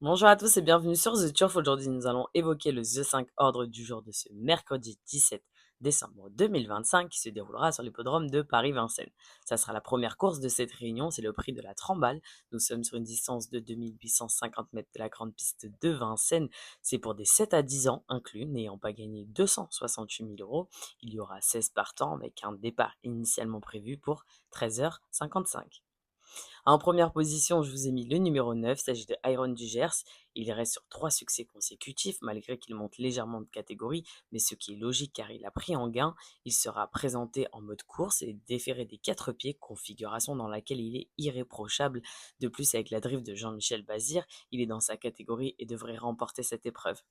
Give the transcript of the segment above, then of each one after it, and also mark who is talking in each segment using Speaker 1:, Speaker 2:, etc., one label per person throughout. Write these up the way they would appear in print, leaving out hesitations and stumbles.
Speaker 1: Bonjour à tous et bienvenue sur The Turf. Aujourd'hui, nous allons évoquer le The 5 ordre du jour de ce mercredi 17 décembre 2025 qui se déroulera sur l'hippodrome de Paris-Vincennes. Ça sera la première course de cette réunion, c'est le prix de la Trambale. Nous sommes sur une distance de 2850 mètres de la grande piste de Vincennes. C'est pour des 7 à 10 ans inclus, n'ayant pas gagné 268 000 euros. Il y aura 16 partants avec un départ initialement prévu pour 13h55. En première position, je vous ai mis le numéro 9, il s'agit de Iron du Gers. Il reste sur 3 succès consécutifs, malgré qu'il monte légèrement de catégorie, mais ce qui est logique car il a pris en gain. Il sera présenté en mode course et déféré des 4 pieds, configuration dans laquelle il est irréprochable. De plus, avec la drift de Jean-Michel Bazir, il est dans sa catégorie et devrait remporter cette épreuve.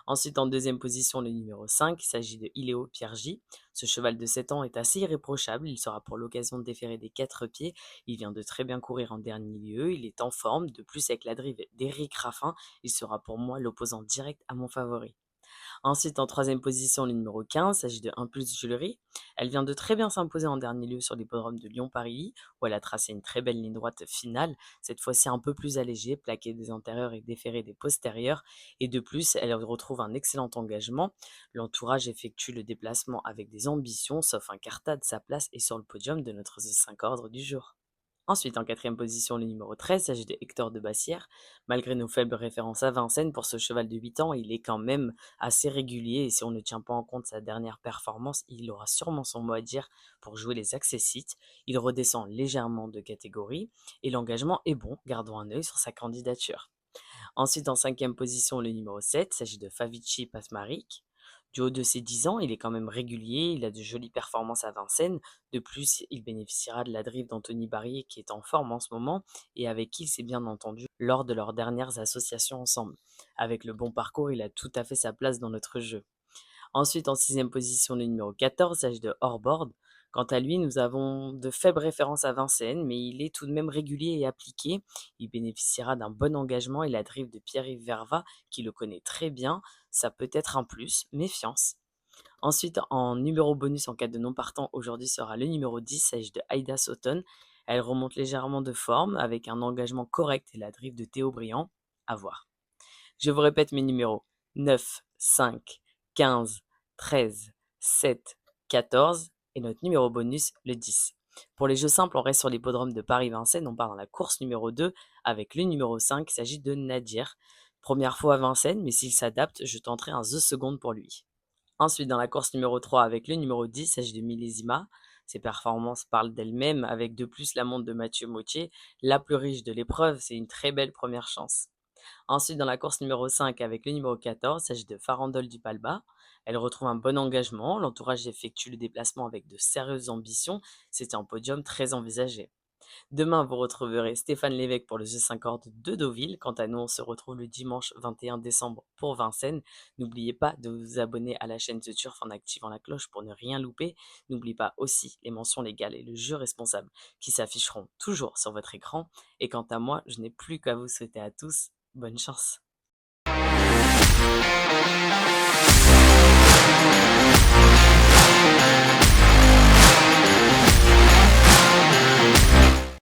Speaker 1: Ensuite, en deuxième position, le numéro 5, il s'agit de Iléo Piergi. Ce cheval de 7 ans est assez irréprochable, il sera pour l'occasion de déférer des 4 pieds. Il vient de très bien courir en dernier lieu, il est en forme. De plus, avec la drive d'Éric Raffin, il sera pour moi l'opposant direct à mon favori. Ensuite, en troisième position, le numéro 15, il s'agit de Impulse Jewelry. Elle vient de très bien s'imposer en dernier lieu sur l'hippodrome de Lyon-Paris, où elle a tracé une très belle ligne droite finale, cette fois-ci un peu plus allégée, plaquée des antérieurs et déférée des postérieurs. Et de plus, elle retrouve un excellent engagement. L'entourage effectue le déplacement avec des ambitions, sauf un cartade, sa place est sur le podium de notre 5 ordre du jour. Ensuite, en quatrième position, le numéro 13, il s'agit de Hector de Bassière. Malgré nos faibles références à Vincennes, pour ce cheval de 8 ans, il est quand même assez régulier et si on ne tient pas en compte sa dernière performance, il aura sûrement son mot à dire pour jouer les accessites. Il redescend légèrement de catégorie et l'engagement est bon, gardons un œil sur sa candidature. Ensuite, en cinquième position, le numéro 7, il s'agit de Favici Pasmarik. Du haut de ses 10 ans, il est quand même régulier, il a de jolies performances à Vincennes. De plus, il bénéficiera de la drive d'Anthony Barrier qui est en forme en ce moment et avec qui il s'est bien entendu lors de leurs dernières associations ensemble. Avec le bon parcours, il a tout à fait sa place dans notre jeu. Ensuite, en sixième position, le numéro 14, il s'agit de Hors-Board. Quant à lui, nous avons de faibles références à Vincennes, mais il est tout de même régulier et appliqué. Il bénéficiera d'un bon engagement et la drive de Pierre-Yves Verva, qui le connaît très bien, ça peut être un plus, méfiance. Ensuite, en numéro bonus en cas de non partant, aujourd'hui sera le numéro 10, il s'agit de Aïda Sauton. Elle remonte légèrement de forme avec un engagement correct et la drive de Théo Briand. À voir. Je vous répète mes numéros 9, 5, 15, 13, 7, 14 et notre numéro bonus, le 10. Pour les jeux simples, on reste sur l'hippodrome de Paris-Vincennes. On part dans la course numéro 2 avec le numéro 5. Il s'agit de Nadir. Première fois à Vincennes, mais s'il s'adapte, je tenterai un The Second pour lui. Ensuite, dans la course numéro 3 avec le numéro 10, il s'agit de Millésima. Ses performances parlent d'elles-mêmes avec de plus la montre de Mathieu Mautier. La plus riche de l'épreuve, c'est une très belle première chance. Ensuite, dans la course numéro 5 avec le numéro 14, il s'agit de Farandole du Palba. Elle retrouve un bon engagement, l'entourage effectue le déplacement avec de sérieuses ambitions, c'était un podium très envisagé. Demain, vous retrouverez Stéphane Lévesque pour le G50 de Deauville. Quant à nous, on se retrouve le dimanche 21 décembre pour Vincennes. N'oubliez pas de vous abonner à la chaîne The Turf en activant la cloche pour ne rien louper. N'oubliez pas aussi les mentions légales et le jeu responsable qui s'afficheront toujours sur votre écran. Et quant à moi, je n'ai plus qu'à vous souhaiter à tous bonne chance.